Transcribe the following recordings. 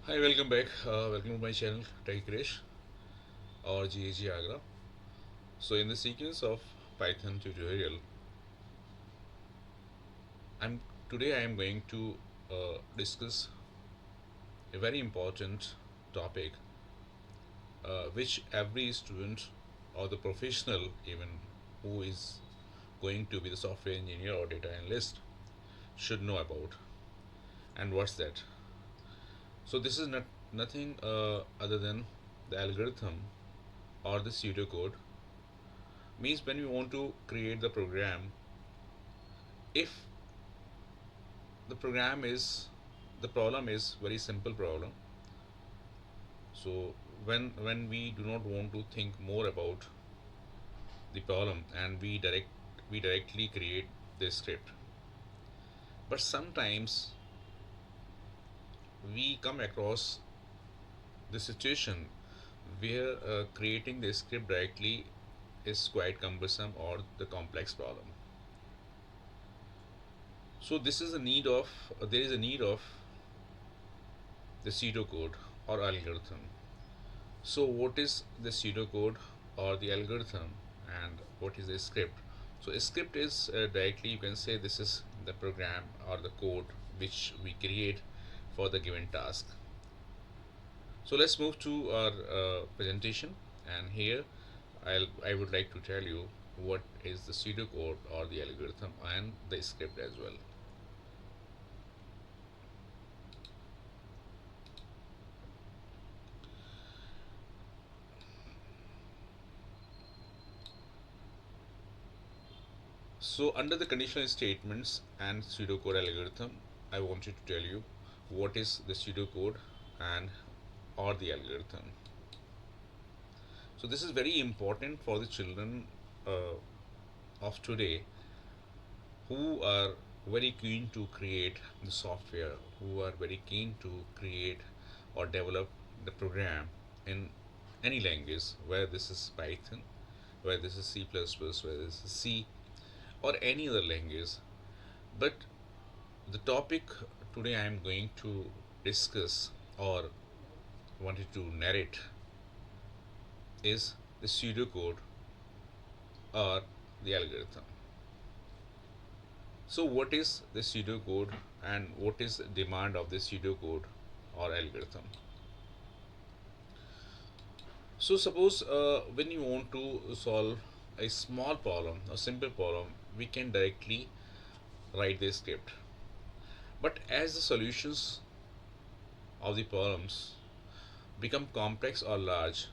Hi, welcome back. Welcome to my channel, Tech Krish or GAG Agra. So, in the sequence of Python tutorial, I'm today I am going to discuss a very important topic, which every student or the professional, even who is going to be the software engineer or data analyst, should know about. And what's that? So, this is not nothing other than the algorithm or the pseudocode. Means when we want to create the program, if the program is the problem is very simple problem, so when we do not want to think more about the problem and we directly create the script, but sometimes we come across the situation where creating the script directly is quite cumbersome or the complex problem. So this is a need of there is a need of the pseudocode or algorithm. So, what is the pseudocode or the algorithm, and what is a script? So, a script is directly you can say this is the program or the code which we create for the given task. So, let's move to our presentation, and here I would like to tell you what is the pseudocode or the algorithm and the script as well. So, under the conditional statements and pseudocode algorithm, I wanted to tell you what is the pseudocode and or the algorithm. So, this is very important for the children uh, of today who are very keen to create the software, who are very keen to create or develop the program in any language, whether this is Python, whether this is C++, whether this is C, or any other language. But the topic today I am going to discuss or wanted to narrate is the pseudocode or the algorithm. So, what is the pseudocode and what is the demand of the pseudocode or algorithm? So, suppose when you want to solve a small problem, a simple problem, we can directly write the script. But as the solutions of the problems become complex or large,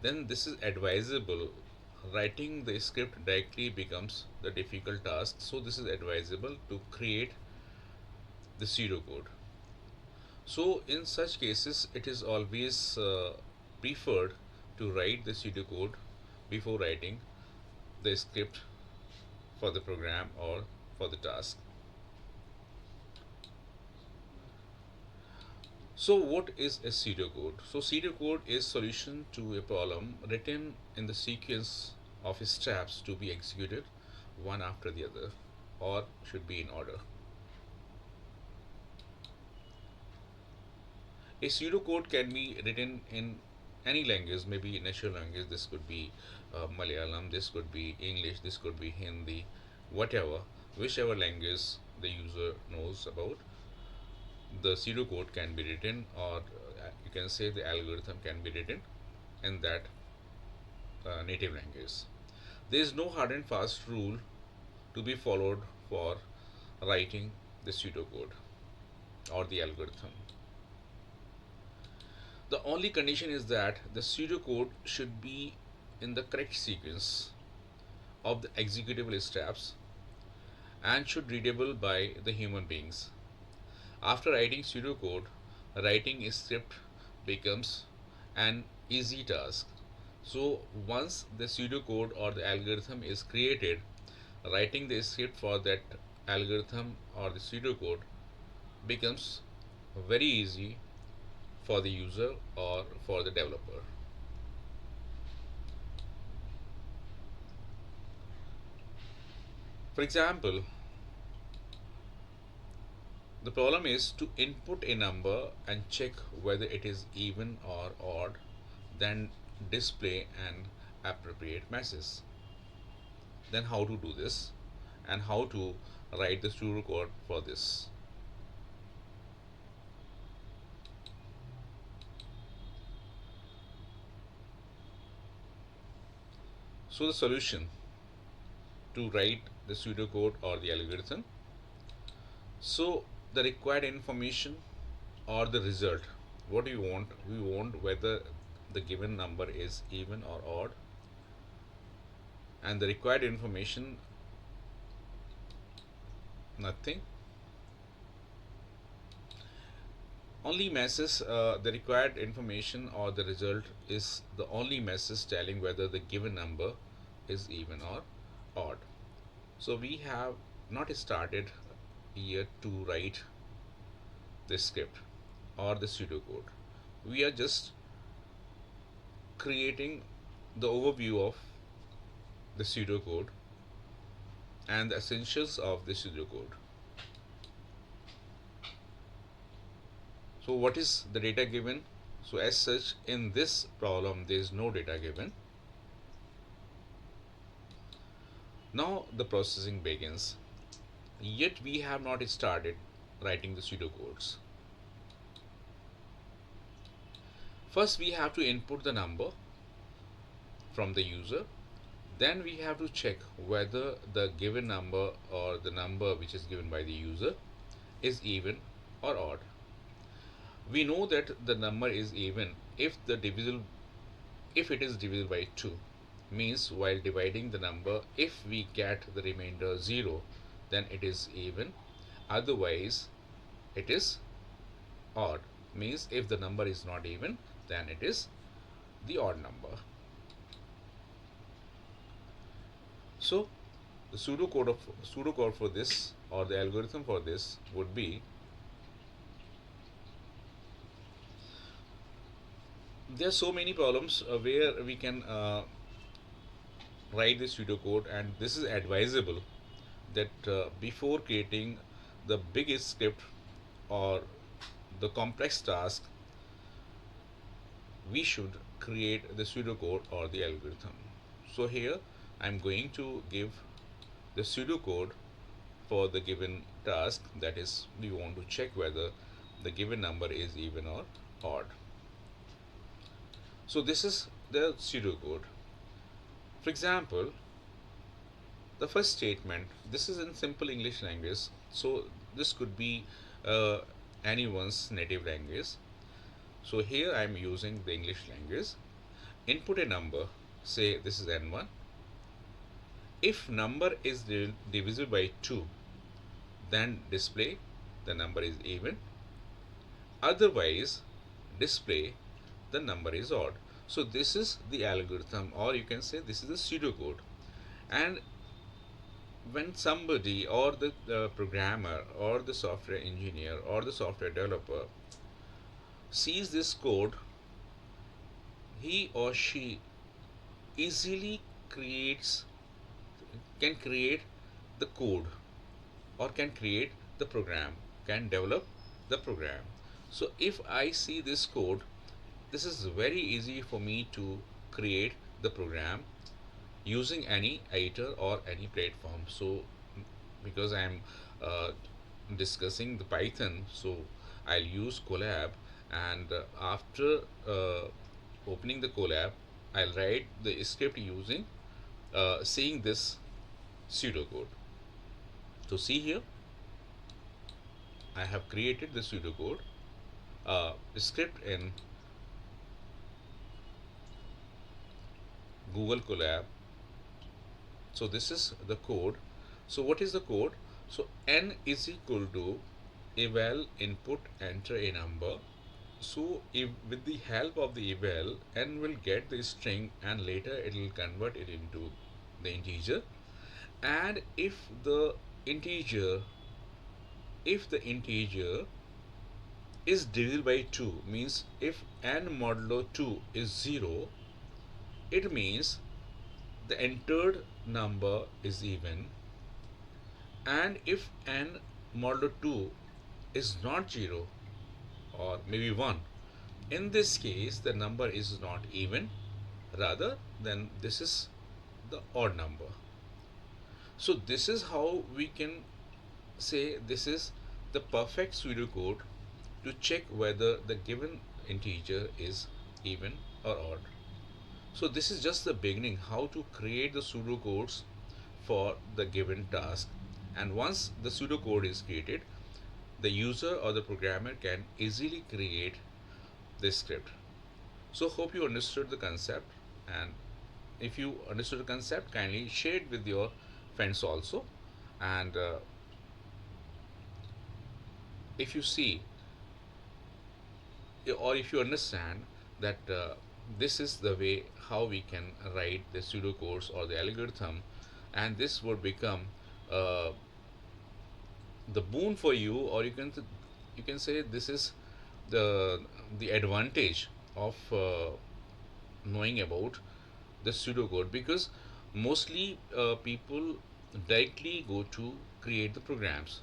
then this is advisable. Writing the script directly becomes the difficult task, so this is advisable to create the pseudocode. So in such cases, it is always preferred to write the pseudocode before writing the script for the program or for the task. So what is a pseudocode? So pseudocode is solution to a problem written in the sequence of steps to be executed one after the other, or should be in order. A pseudocode can be written in any language, maybe natural language. This could be Malayalam, this could be English, this could be Hindi, whatever, whichever language the user knows about. The pseudocode can be written, or you can say the algorithm can be written in that native language. There is no hard and fast rule to be followed for writing the pseudocode or the algorithm. The only condition is that the pseudocode should be in the correct sequence of the executable steps and should readable by the human beings. After writing pseudocode, writing a script becomes an easy task. So once the pseudocode or the algorithm is created, writing the script for that algorithm or the pseudocode becomes very easy for the user or for the developer. For example, The problem is to input a number and check whether it is even or odd, then display an appropriate message. Then how to do this and how to write the pseudocode for this. So the solution to write the pseudocode or the algorithm. So the required information or the result. What do you want? We want whether the given number is even or odd, and the required information, nothing. Only message, the required information or the result is the only message telling whether the given number is even or odd. So we have not started here to write the script or the pseudocode. We are just creating the overview of the pseudocode and the essentials of the pseudocode. So what is the data given? So as such, in this problem there is no data given. Now the processing begins. Yet we have not started writing the pseudocodes. First we have to input the number from the user. Then we have to check whether the given number or the number which is given by the user is even or odd. We know that the number is even if it is divisible by 2, means while dividing the number, if we get the remainder 0, then it is even, otherwise it is odd, means if the number is not even, then it is the odd number. So the pseudocode for this, or the algorithm for this, would be, there are so many problems where we can write the pseudocode, and this is advisable that before creating the biggest script or the complex task, we should create the pseudocode or the algorithm. So here I'm going to give the pseudocode for the given task, that is we want to check whether the given number is even or odd. So this is the pseudocode. For example, the first statement, this is in simple English language, so this could be anyone's native language. So here I am using the English language. Input a number, say this is n1. If number is divisible by 2, then display the number is even, otherwise display the number is odd. So this is the algorithm, or you can say this is the pseudocode. And when somebody, or the programmer or the software engineer or the software developer sees this code, he or she easily can create the code, or can create the program, can develop the program. So if I see this code, this is very easy for me to create the program using any editor or any platform. So because I am discussing the Python, so I'll use Colab, and after opening the Colab, I'll write the script using seeing this pseudocode. So see here, I have created the pseudocode script in Google Colab. So this is the code. So what is the code? So n is equal to eval input enter a number. So if with the help of the eval, n will get the string, and later it will convert it into the integer. And if the integer is divisible by 2, means if n modulo 2 is 0, it means the entered number is even. And if n modulo 2 is not 0 or maybe 1. In this case, the number is not even, rather then this is the odd number. So this is how we can say this is the perfect pseudocode to check whether the given integer is even or odd. So this is just the beginning how to create the pseudocodes for the given task. And once the pseudocode is created, the user or the programmer can easily create this script. So hope you understood the concept, and if you understood the concept, kindly share it with your friends also. And if you see or if you understand that this is the way how we can write the pseudocodes or the algorithm, and this would become uh, the boon for you, or you can say this is the the advantage of knowing about the pseudocode, because mostly people directly go to create the programs.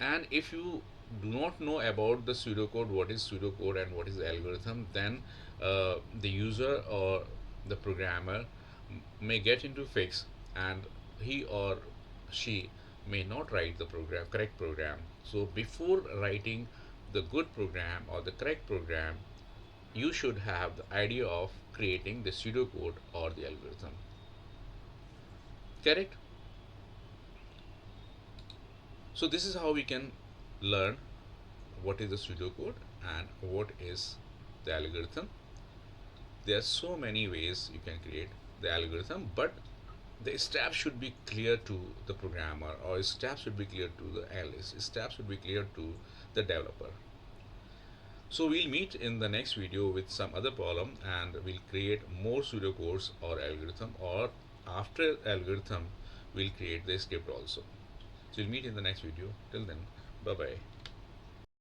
And if you do not know about the pseudocode, what is pseudocode and what is the algorithm, then the user or the programmer may get into fix, and he or she may not write the correct program. So before writing the good program or the correct program, you should have the idea of creating the pseudocode or the algorithm. Correct? So this is how we can learn what is the pseudocode and what is the algorithm. There are so many ways you can create the algorithm, but the steps should be clear to the programmer, or steps should be clear to the analyst, steps should be clear to the developer. So we'll meet in the next video with some other problem, and we'll create more pseudocodes or algorithm, or after algorithm we'll create the script also. So we'll meet in the next video. Till then, bye bye.